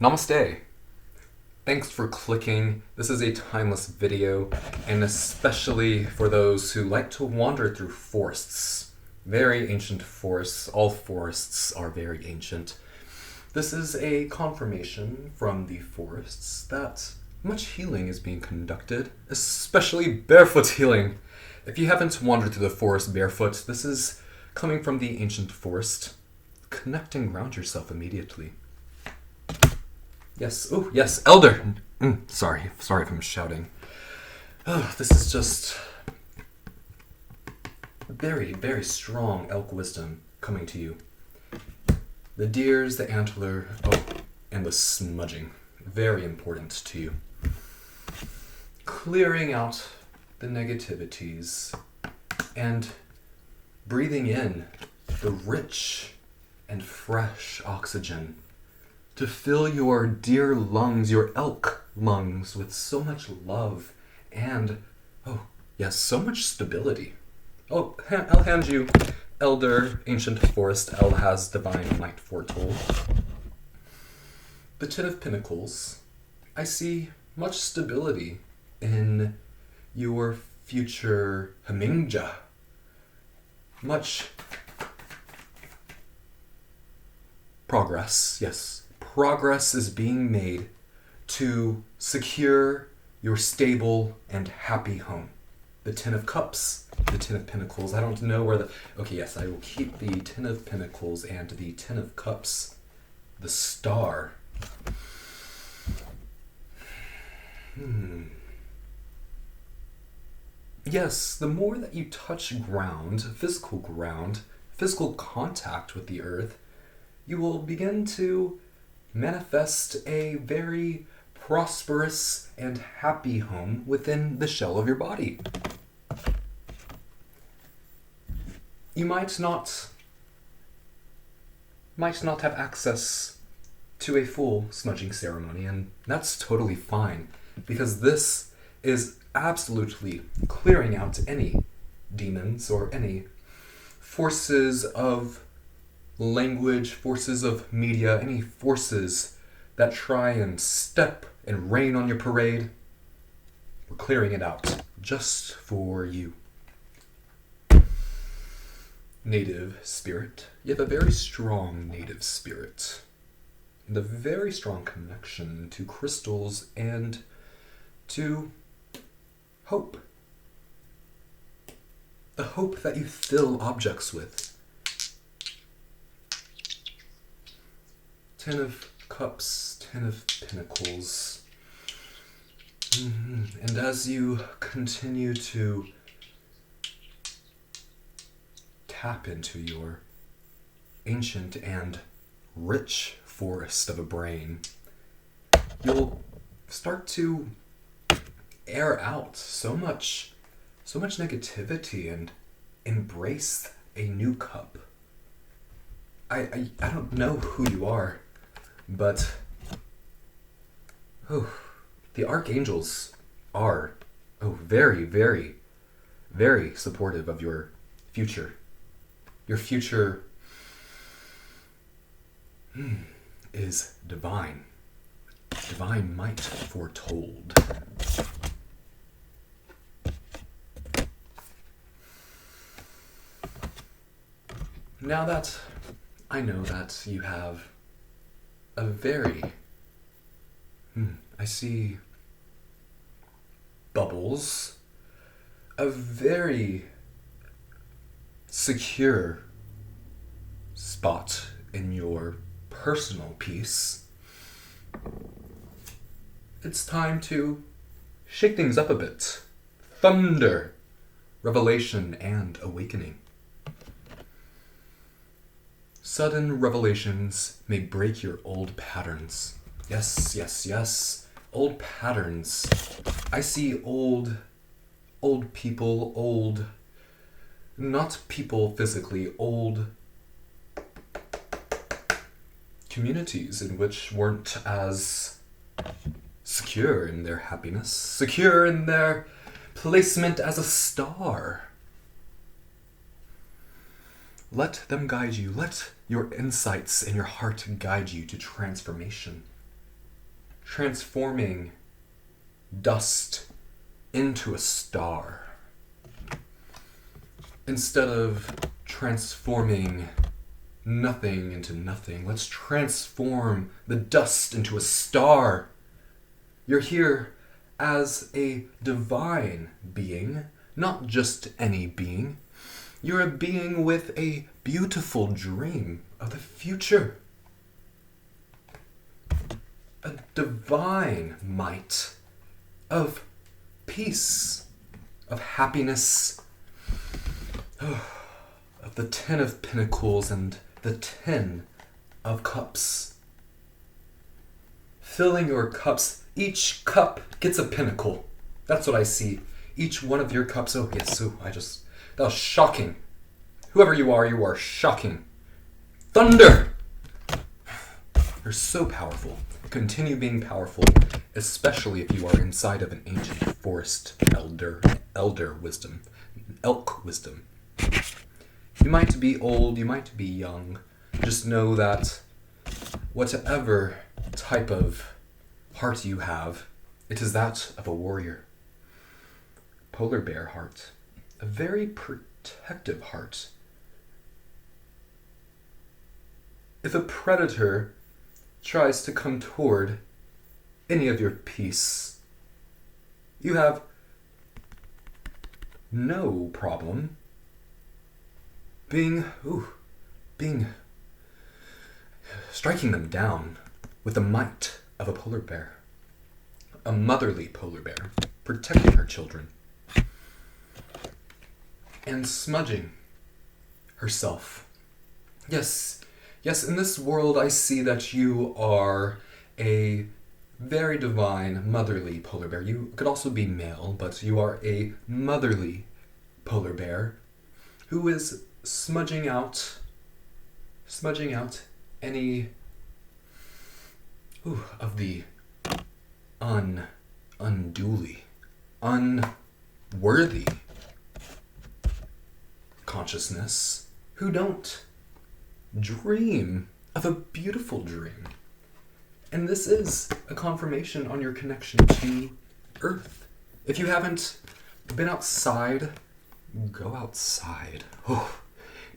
Namaste. Thanks for clicking. This is a timeless video, and especially for those who like to wander through forests. Very ancient forests. All forests are very ancient. This is a confirmation from the forests that much healing is being conducted, especially barefoot healing. If you haven't wandered through the forest barefoot, this is coming from the ancient forest. Connecting ground yourself immediately. Yes, oh yes, elder. Sorry if I'm shouting. Oh, this is just very, very strong elk wisdom coming to you. The deers, the antler, and the smudging. Very important to you. Clearing out the negativities and breathing in the rich and fresh oxygen to fill your deer lungs, your elk lungs, with so much love and, so much stability. I'll hand you Elder Ancient Forest El has Divine Might Foretold. The Ten of Pinnacles. I see much stability in your future Hamingja. Much progress, yes. Progress is being made to secure your stable and happy home. The Ten of Cups, the Ten of Pentacles. I don't know where okay, yes, I will keep the Ten of Pentacles and the Ten of Cups. The Star. Yes, the more that you touch ground, physical contact with the earth, you will begin to manifest a very prosperous and happy home within the shell of your body. You might not have access to a full smudging ceremony, and that's totally fine, because this is absolutely clearing out any demons or any forces of language, forces of media, any forces that try and step and rain on your parade. We're clearing it out just for you. Native spirit. You have a very strong native spirit and a very strong connection to crystals and to hope. The hope that you fill objects with. Ten of Cups, Ten of Pentacles. And as you continue to tap into your ancient and rich forest of a brain, you'll start to air out so much negativity and embrace a new cup. I don't know who you are, but the archangels are very, very, very supportive of your future. Your future is divine. Divine might foretold. Now that I know that you have a very... I see bubbles. A very secure spot in your personal peace. It's time to shake things up a bit. Thunder, revelation, and awakening. Sudden revelations may break your old patterns. Yes, yes, yes. Old patterns. I see old people, not people physically, old communities in which weren't as secure in their happiness, secure in their placement as a star. Let them guide you. Let your insights and your heart guide you to transformation. transforming dust into a star. Instead of transforming nothing into nothing, let's transform the dust into a star. You're here as a divine being, not just any being. You're a being with a beautiful dream of the future. A divine might of peace, of happiness, of the 10 of Pentacles and the 10 of Cups. Filling your cups, each cup gets a pinnacle. That's what I see. Each one of your cups, oh yes, that was shocking. Whoever you are shocking. Thunder! You're so powerful. Continue being powerful, especially if you are inside of an ancient forest elder wisdom, elk wisdom. You might be old, you might be young. Just know that whatever type of heart you have, it is that of a warrior. Polar bear heart. A very protective heart. If a predator tries to come toward any of your peace, you have no problem striking them down with the might of a polar bear, a motherly polar bear, protecting her children, and smudging herself. Yes, in this world I see that you are a very divine, motherly polar bear. You could also be male, but you are a motherly polar bear who is smudging out any of the unduly, unworthy consciousness who don't dream of a beautiful dream. And this is a confirmation on your connection to Earth. If you haven't been outside, go outside.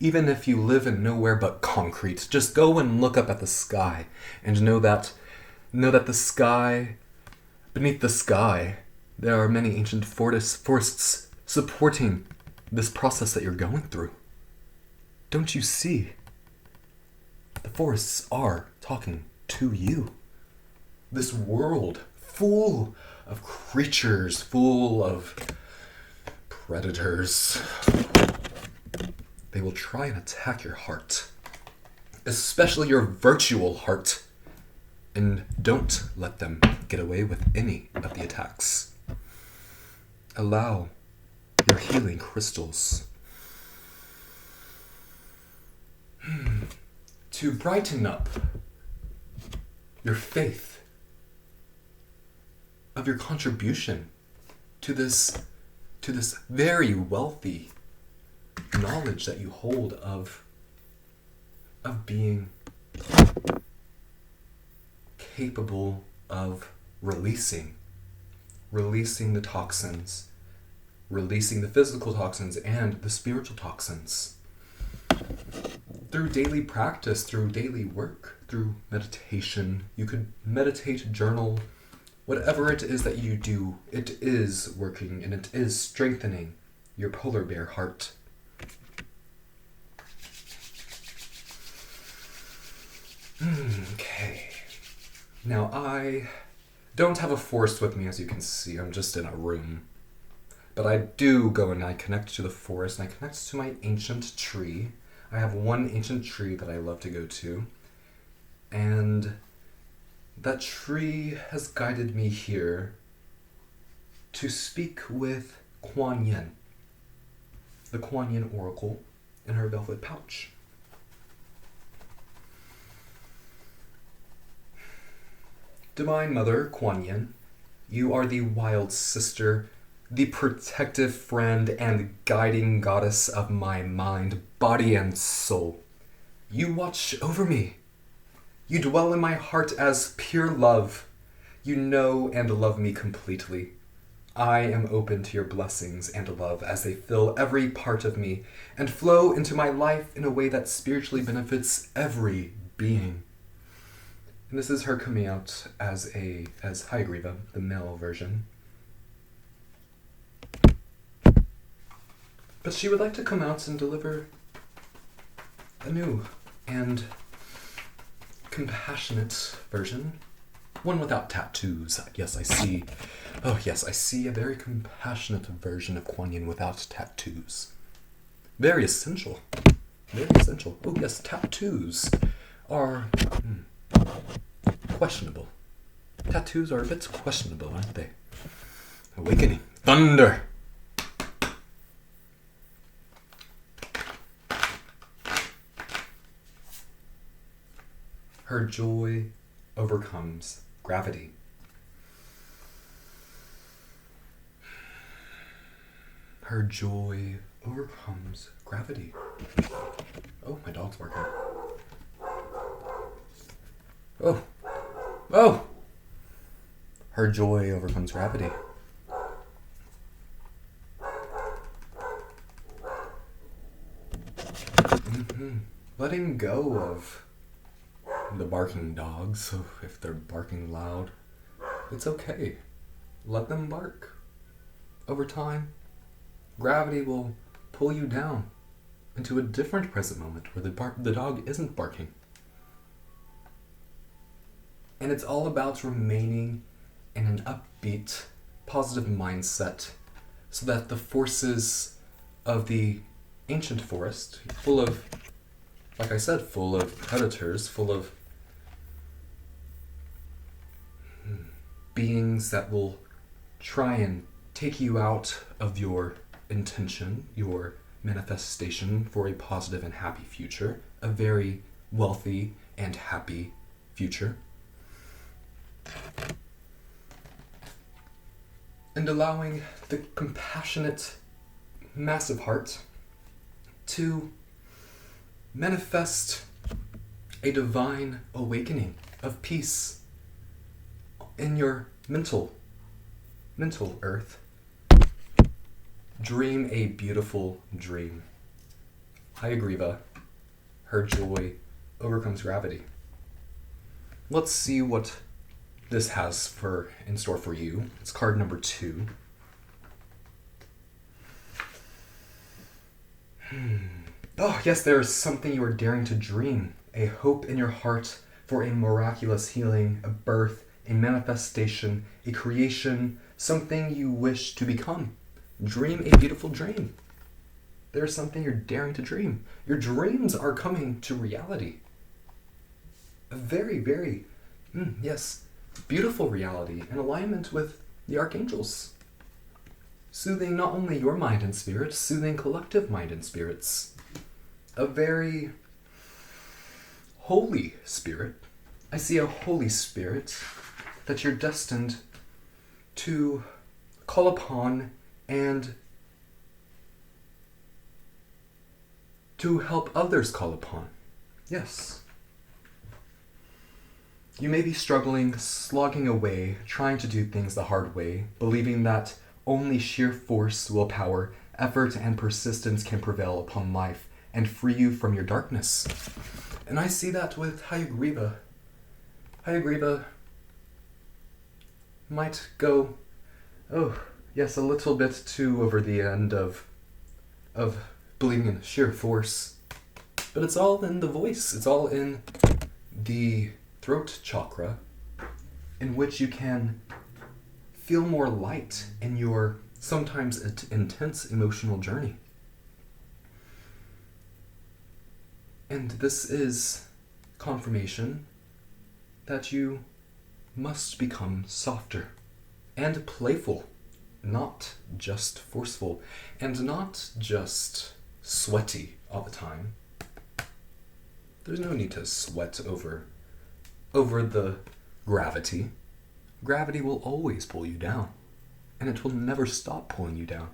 Even if you live in nowhere but concrete, just go and look up at the sky and know that the sky, beneath the sky, there are many ancient forests supporting this process that you're going through. Don't you see? The forests are talking to you. This world full of creatures, full of predators. They will try and attack your heart, especially your virtual heart, and don't let them get away with any of the attacks. Allow your healing crystals to brighten up your faith of your contribution to this very wealthy knowledge that you hold of being capable of releasing the toxins, releasing the physical toxins and the spiritual toxins. Through daily practice, through daily work, through meditation. You could meditate, journal, whatever it is that you do, it is working and it is strengthening your polar bear heart. Okay. Now I don't have a forest with me, as you can see. I'm just in a room. But I do go and I connect to the forest and I connect to my ancient tree. I have one ancient tree that I love to go to. And that tree has guided me here to speak with Kuan Yin, the Kuan Yin oracle, in her velvet pouch. Divine Mother, Kuan Yin, you are the wild sister, the protective friend and guiding goddess of my mind, body, and soul. You watch over me. You dwell in my heart as pure love. You know and love me completely. I am open to your blessings and love as they fill every part of me and flow into my life in a way that spiritually benefits every being. And this is her coming out as Hayagriva, the male version. But she would like to come out and deliver a new and compassionate version. One without tattoos. Yes, I see. Oh, yes, I see a very compassionate version of Kuan Yin without tattoos. Very essential. Very essential. Oh, yes, tattoos are questionable. Tattoos are a bit questionable, aren't they? Awakening. Thunder! Her joy overcomes gravity. Her joy overcomes gravity. Oh, my dog's barking. Oh. Oh! Her joy overcomes gravity. Letting go of the barking dogs, so if they're barking loud, it's okay. Let them bark. Over time, gravity will pull you down into a different present moment where the dog isn't barking. And it's all about remaining in an upbeat, positive mindset so that the forces of the ancient forest, full of, like I said, full of predators, full of beings that will try and take you out of your intention, your manifestation for a positive and happy future, a very wealthy and happy future. And allowing the compassionate, massive heart to manifest a divine awakening of peace in your mental earth. Dream a beautiful dream. Hayagriva, her joy overcomes gravity. Let's see what this has in store for you. It's card number 2. Oh, yes, there is something you are daring to dream. A hope in your heart for a miraculous healing, a birth, a manifestation, a creation, something you wish to become. Dream a beautiful dream. There is something you're daring to dream. Your dreams are coming to reality. A very, very, yes, beautiful reality in alignment with the archangels. Soothing not only your mind and spirit, soothing collective mind and spirits. A very holy spirit. I see a holy spirit that you're destined to call upon and to help others call upon. Yes. You may be struggling, slogging away, trying to do things the hard way, believing that only sheer force, willpower, effort, and persistence can prevail upon life and free you from your darkness. And I see that with Hayagriva. Hayagriva might go, oh, yes, a little bit too over the end of believing in sheer force. But it's all in the voice. It's all in the throat chakra, in which you can feel more light in your sometimes intense emotional journey. And this is confirmation that you must become softer and playful, not just forceful, and not just sweaty all the time. There's no need to sweat over the gravity. Gravity will always pull you down, and it will never stop pulling you down.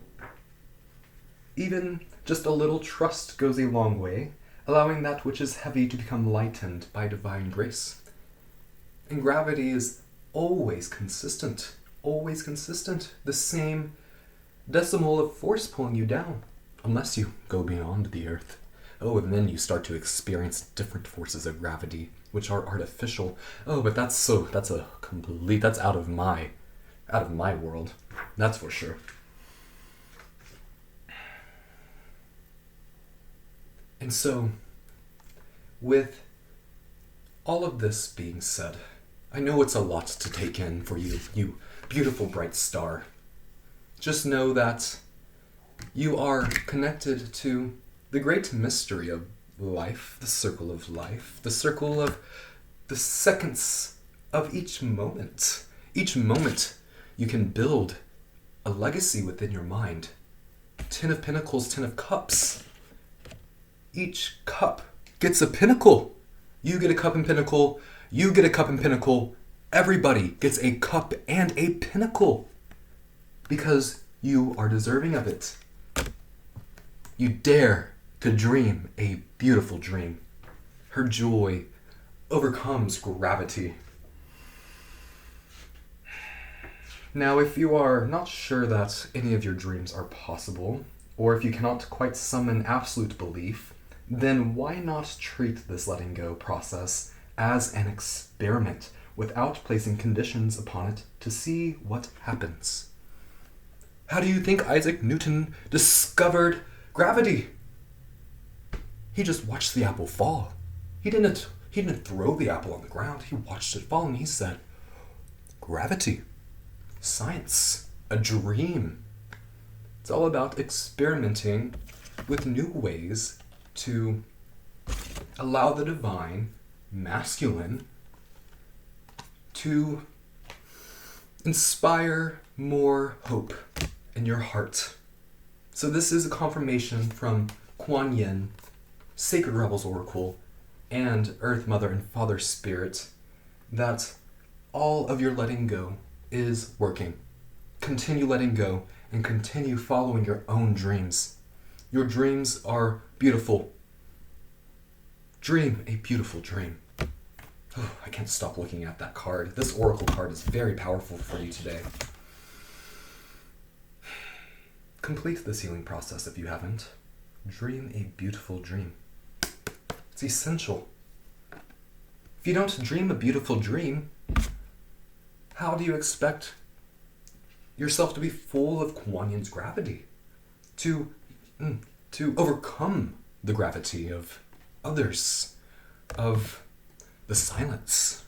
Even just a little trust goes a long way, allowing that which is heavy to become lightened by divine grace. And gravity is always consistent. Always consistent. The same decimal of force pulling you down. Unless you go beyond the Earth. Oh, and then you start to experience different forces of gravity, which are artificial. Oh, but that's out of my world. That's for sure. And so, with all of this being said, I know it's a lot to take in for you, you beautiful bright star. Just know that you are connected to the great mystery of life, the circle of life, the circle of the seconds of each moment. Each moment you can build a legacy within your mind. 10 of Pentacles, 10 of Cups. Each cup gets a pinnacle. You get a cup and pinnacle. You get a cup and pinnacle. Everybody gets a cup and a pinnacle. Because you are deserving of it. You dare to dream a beautiful dream. Her joy overcomes gravity. Now, if you are not sure that any of your dreams are possible, or if you cannot quite summon absolute belief, then why not treat this letting go process as an experiment without placing conditions upon it to see what happens? How do you think Isaac Newton discovered gravity? He just watched the apple fall. He didn't throw the apple on the ground. He watched it fall and he said, gravity, science, a dream. It's all about experimenting with new ways to allow the divine masculine to inspire more hope in your heart. So this is a confirmation from Kuan Yin, Sacred Rebels Oracle, and Earth Mother and Father Spirit that all of your letting go is working. Continue letting go and continue following your own dreams. Your dreams are beautiful. Dream a beautiful dream. Oh, I can't stop looking at that card. This Oracle card is very powerful for you today. Complete this healing process if you haven't. Dream a beautiful dream. It's essential. If you don't dream a beautiful dream, how do you expect yourself to be full of Kuan Yin's gravity? To overcome the gravity of others, of the silence.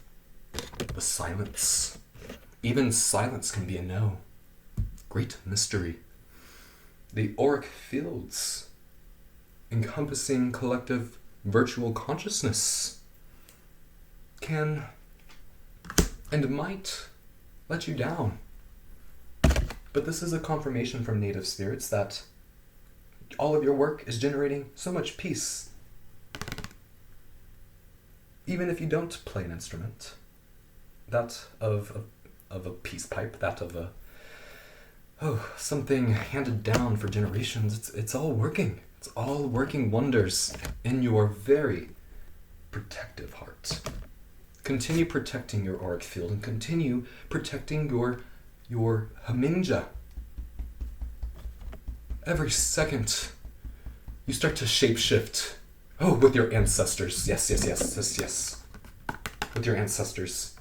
The silence. Even silence can be a no. Great mystery. The auric fields, encompassing collective virtual consciousness, can and might let you down. But this is a confirmation from native spirits that all of your work is generating so much peace. Even if you don't play an instrument, that of a peace pipe, that of something handed down for generations, it's all working. It's all working wonders in your very protective heart. Continue protecting your auric field and continue protecting your haminja. Every second you start to shapeshift. Oh, with your ancestors. Yes. With your ancestors.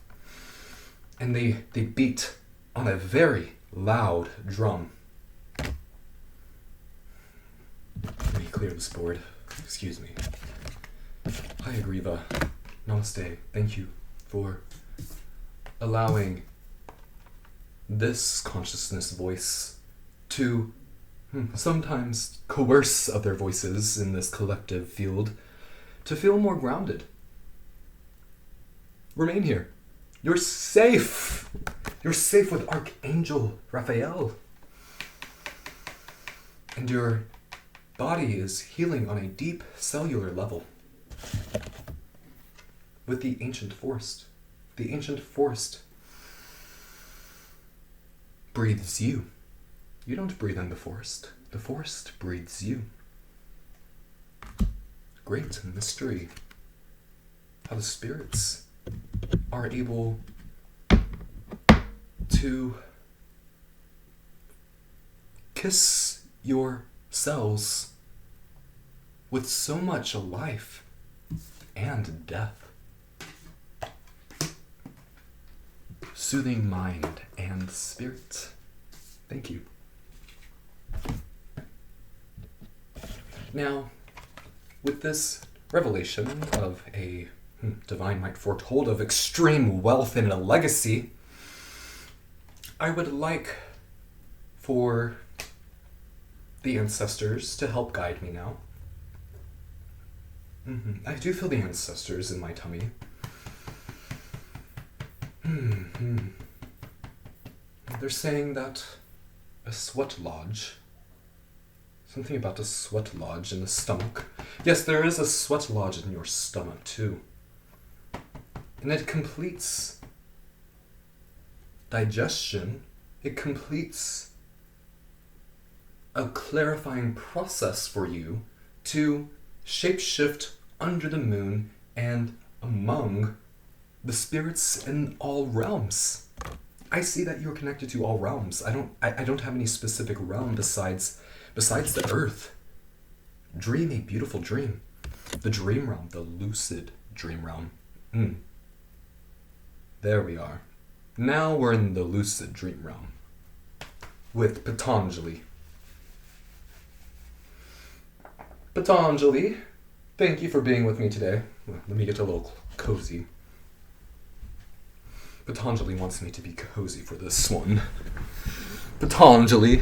And they beat on a very loud drum. Let me clear this board. Excuse me. Hi, Agriva. Namaste. Thank you for allowing this consciousness voice to sometimes coerce other voices in this collective field to feel more grounded. Remain here. You're safe. You're safe with Archangel Raphael. And your body is healing on a deep cellular level with the ancient forest. The ancient forest breathes you. You don't breathe in the forest. The forest breathes you. Great mystery. How the spirits are able to kiss your cells with so much life and death. Soothing mind and spirit. Thank you. Now, with this revelation of a divine might foretold of extreme wealth and a legacy, I would like for the ancestors to help guide me now. I do feel the ancestors in my tummy. They're saying that a sweat lodge. Something about a sweat lodge in the stomach. Yes, there is a sweat lodge in your stomach too. And it completes digestion. It completes a clarifying process for you to shapeshift under the moon and among the spirits in all realms. I see that you're connected to all realms. I don't have any specific realm besides the earth. Dream a beautiful dream. The dream realm, the lucid dream realm. There we are. Now we're in the lucid dream realm with Patanjali. Patanjali, thank you for being with me today. Well, let me get a little cozy. Patanjali wants me to be cozy for this one. Patanjali.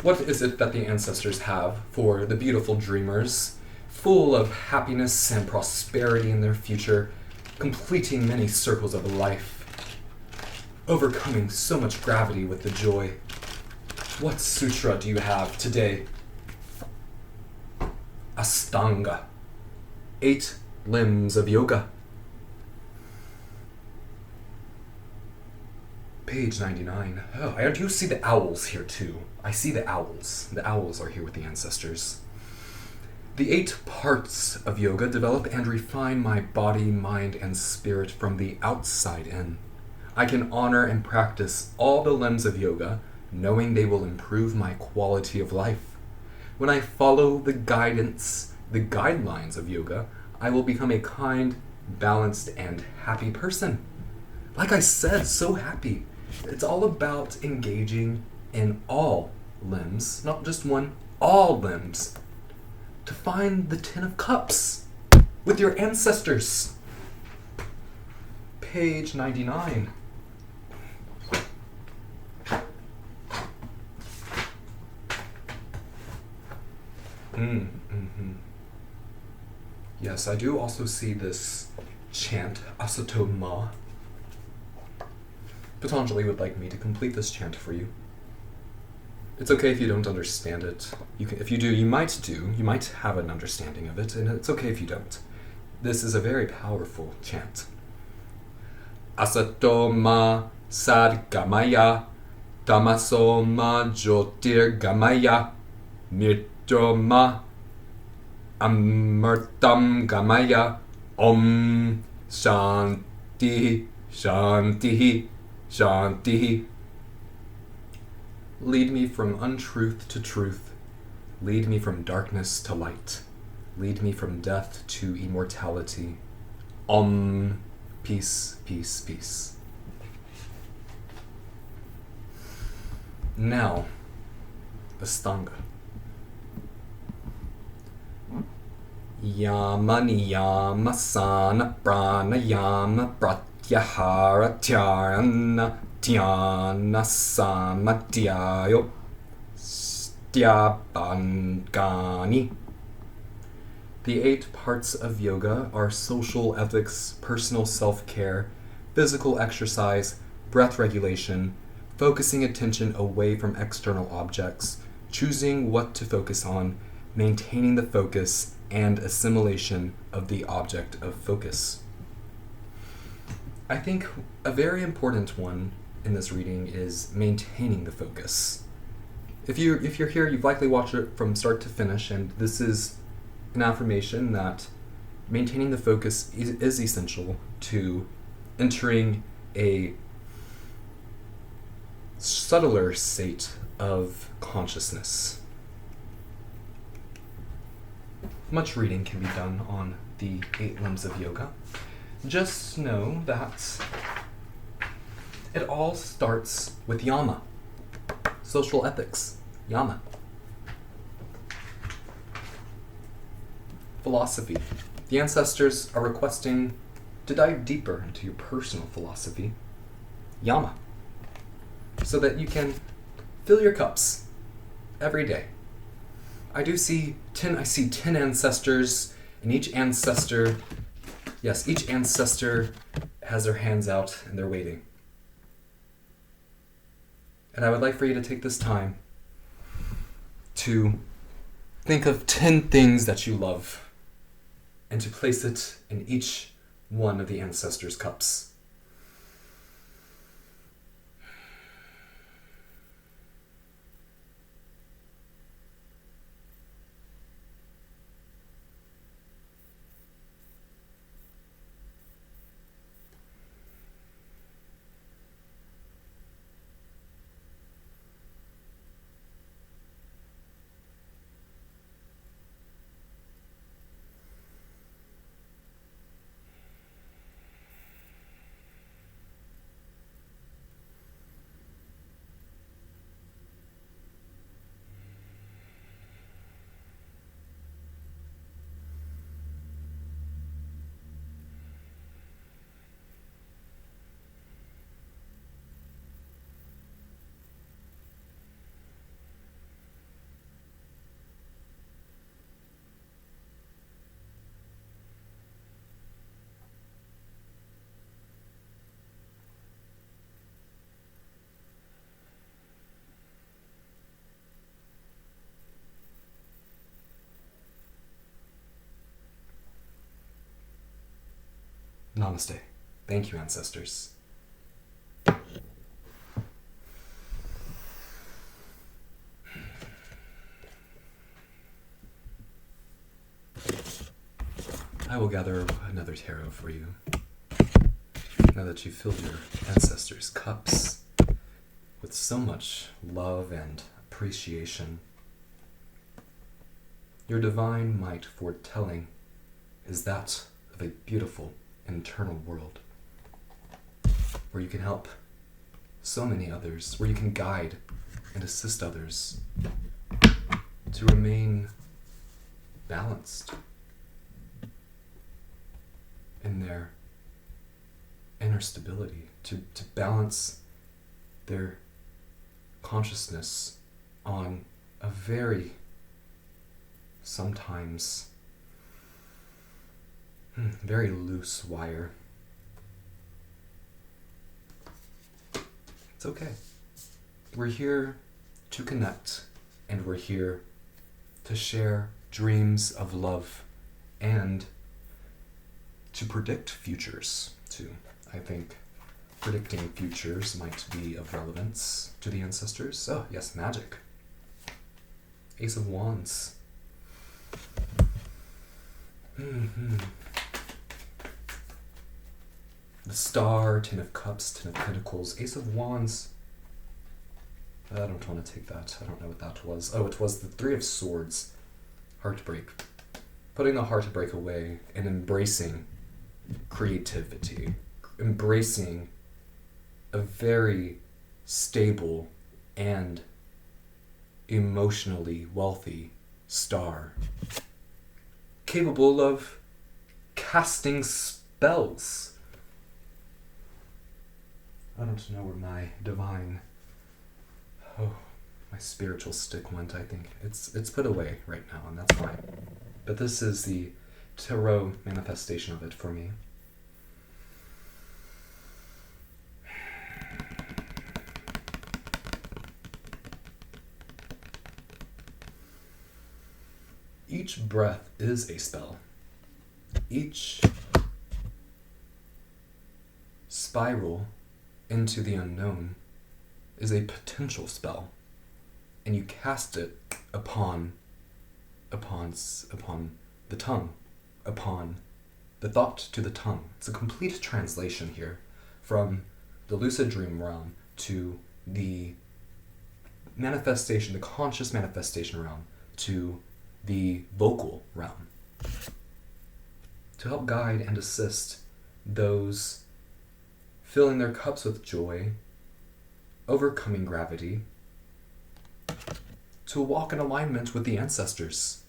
What is it that the ancestors have for the beautiful dreamers, full of happiness and prosperity in their future, completing many circles of life, overcoming so much gravity with the joy? What sutra do you have today? Astanga. 8 limbs of yoga. Page 99. Oh, I do see the owls here too. I see the owls. The owls are here with the ancestors. The 8 parts of yoga develop and refine my body, mind, and spirit from the outside in. I can honor and practice all the limbs of yoga, knowing they will improve my quality of life. When I follow the guidance, the guidelines of yoga, I will become a kind, balanced, and happy person. Like I said, so happy. It's all about engaging in all limbs, not just one, all limbs, to find the 10 of cups with your ancestors. Page 99. Yes, I do also see this chant, Asato Ma. Patanjali would like me to complete this chant for you. It's okay if you don't understand it. If you do, you might have an understanding of it, and it's okay if you don't. This is a very powerful chant. Asato Ma Sadgamaya, Tamaso Ma Jyotirgamaya, Mrityo Ma Amritam Gamaya, Om Shanti Shanti Shanti. Lead me from untruth to truth. Lead me from darkness to light. Lead me from death to immortality. Om. Peace, peace, peace. Now, Astanga. Yama niyama sana pranayama pratyahara dhyana dhyana samadhyayo sthyapankani. The 8 parts of yoga are social ethics, personal self-care, physical exercise, breath regulation, focusing attention away from external objects, choosing what to focus on, maintaining the focus, and assimilation of the object of focus. I think a very important one in this reading is maintaining the focus. If you're here, you've likely watched it from start to finish, and this is an affirmation that maintaining the focus is essential to entering a subtler state of consciousness. Much reading can be done on the 8 limbs of yoga. Just know that it all starts with yama, social ethics, yama. Philosophy. The ancestors are requesting to dive deeper into your personal philosophy, yama, so that you can fill your cups every day. I see 10 ancestors, and each ancestor has their hands out and they're waiting. And I would like for you to take this time to think of 10 things that you love and to place it in each one of the ancestors' cups. Namaste. Thank you, ancestors. I will gather another tarot for you. Now that you've filled your ancestors' cups with so much love and appreciation, your divine might foretelling is that of a beautiful internal world where you can help so many others, where you can guide and assist others to remain balanced in their inner stability, to balance their consciousness on a very, sometimes, very loose wire. It's okay. We're here to connect, and we're here to share dreams of love and to predict futures too. I think predicting futures might be of relevance to the ancestors. Oh, yes, magic. Ace of Wands. The Star, Ten of Cups, Ten of Pentacles, Ace of Wands. I don't want to take that. I don't know what that was. Oh, it was the Three of Swords. Heartbreak. Putting the heartbreak away and embracing creativity. Embracing a very stable and emotionally wealthy star. Capable of casting spells. I don't know where my my spiritual stick went. I think it's put away right now, and that's fine. But this is the tarot manifestation of it for me. Each breath is a spell. Each spiral into the unknown is a potential spell, and you cast it upon the tongue, upon the thought to the tongue. It's a complete translation here from the lucid dream realm to the manifestation, the conscious manifestation realm, to the vocal realm, to help guide and assist those filling their cups with joy, overcoming gravity, to walk in alignment with the ancestors.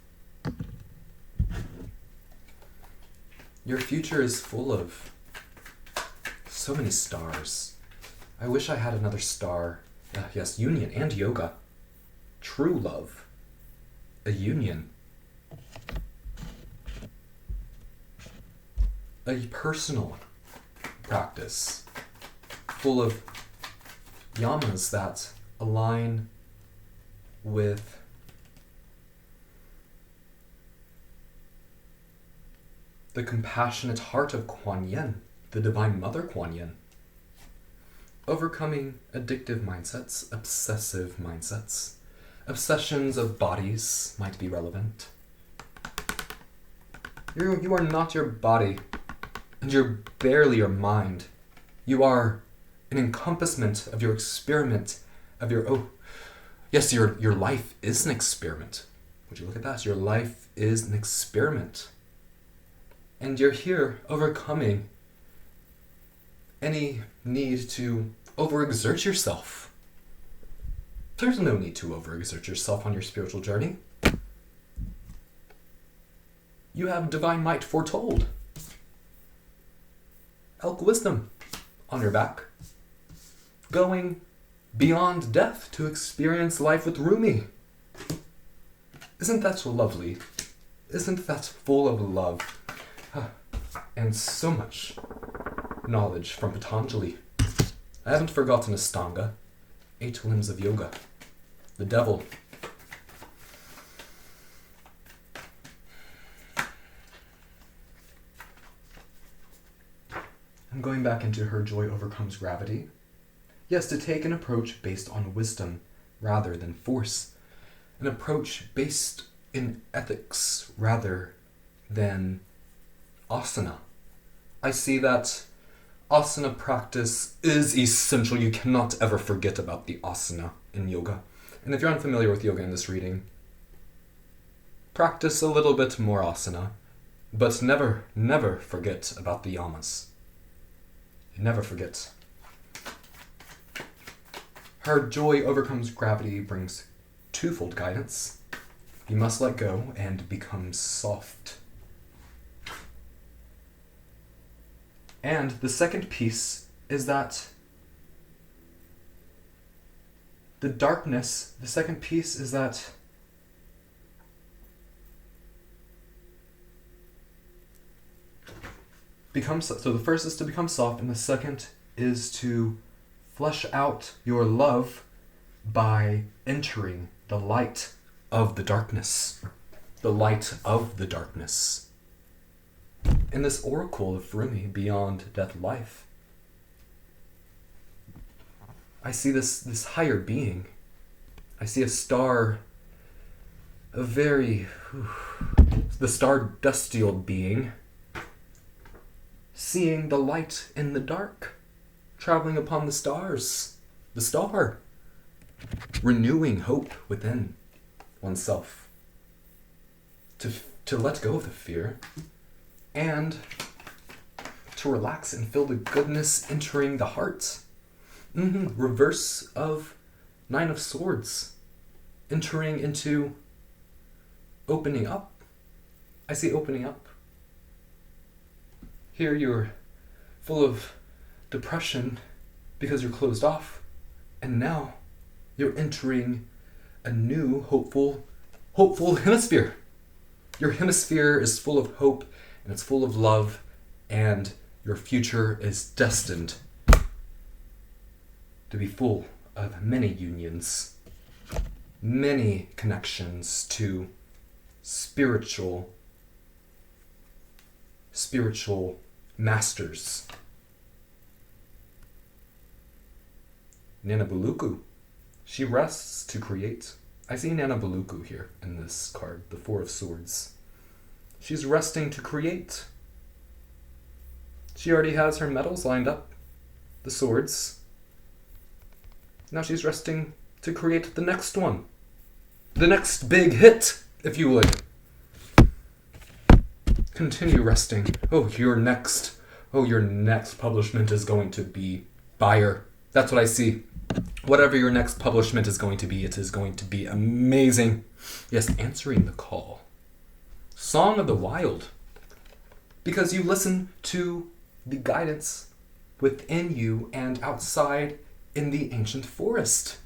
Your future is full of so many stars. I wish I had another star. Yes, union and yoga. True love. A union. A personal practice full of yamas that align with the compassionate heart of Kuan Yin, the Divine Mother Kuan Yin. Overcoming addictive mindsets, obsessive mindsets. Obsessions of bodies might be relevant. You are not your body, and you're barely your mind. You are an encompassment of your experiment, of your, yes, your life is an experiment. Would you look at that? Your life is an experiment. And you're here overcoming any need to overexert yourself. There's no need to overexert yourself on your spiritual journey. You have divine might foretold. Elk wisdom on your back. Going beyond death to experience life with Rumi. Isn't that lovely? Isn't that full of love? And so much knowledge from Patanjali. I haven't forgotten Astanga, 8 limbs of yoga, the devil. I'm going back into her joy overcomes gravity. Yes, to take an approach based on wisdom rather than force. An approach based in ethics rather than asana. I see that asana practice is essential. You cannot ever forget about the asana in yoga. And if you're unfamiliar with yoga in this reading, practice a little bit more asana, but never, never forget about the yamas. Never forget. Her joy overcomes gravity brings twofold guidance. You must let go and become soft. And the second piece is that the darkness, the second piece is that so the first is to become soft, and the second is to flesh out your love by entering the light of the darkness. The light of the darkness. In this oracle of Rumi, beyond death life, I see this higher being. I see a star, the star-dustial being, seeing the light in the dark, traveling upon the stars, the star, renewing hope within oneself, to let go of the fear, and to relax and feel the goodness entering the heart. Reverse of 9 of Swords, entering into opening up. I see opening up. Here you're full of depression because you're closed off, and now you're entering a new hopeful hemisphere. Your hemisphere is full of hope, and it's full of love, and your future is destined to be full of many unions, many connections to spiritual masters. Nanabuluku, she rests to create. I see Nanabuluku here in this card, the 4 of Swords. She's resting to create. She already has her medals lined up, the swords. Now she's resting to create the next one. The next big hit, if you would. Continue resting. Your next publishment is going to be fire. That's what I see. Whatever your next publishment is going to be, it is going to be amazing. Yes, answering the call. Song of the Wild. Because you listen to the guidance within you and outside in the ancient forest.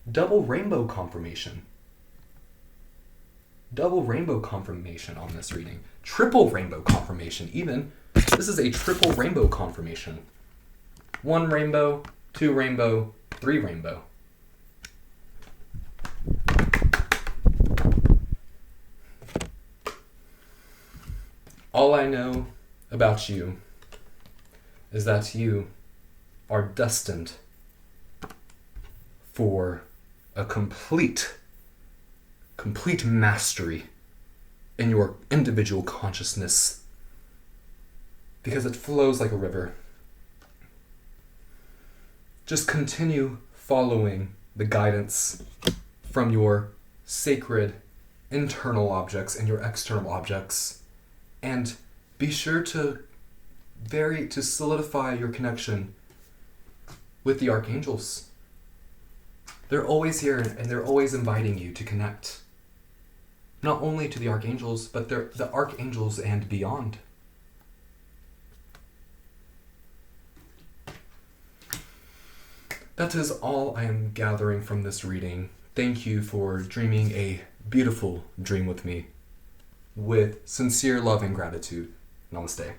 Double rainbow confirmation. Double rainbow confirmation on this reading. Triple rainbow confirmation even. This is a triple rainbow confirmation. 1 rainbow, 2 rainbow, 3 rainbow. All I know about you is that you are destined for a complete mastery in your individual consciousness, because it flows like a river. Just continue following the guidance from your sacred internal objects and your external objects, and be sure to solidify your connection with the archangels. They're always here and they're always inviting you to connect. Not only to the archangels, but they're the archangels and beyond. That is all I am gathering from this reading. Thank you for dreaming a beautiful dream with me. With sincere love and gratitude. Namaste.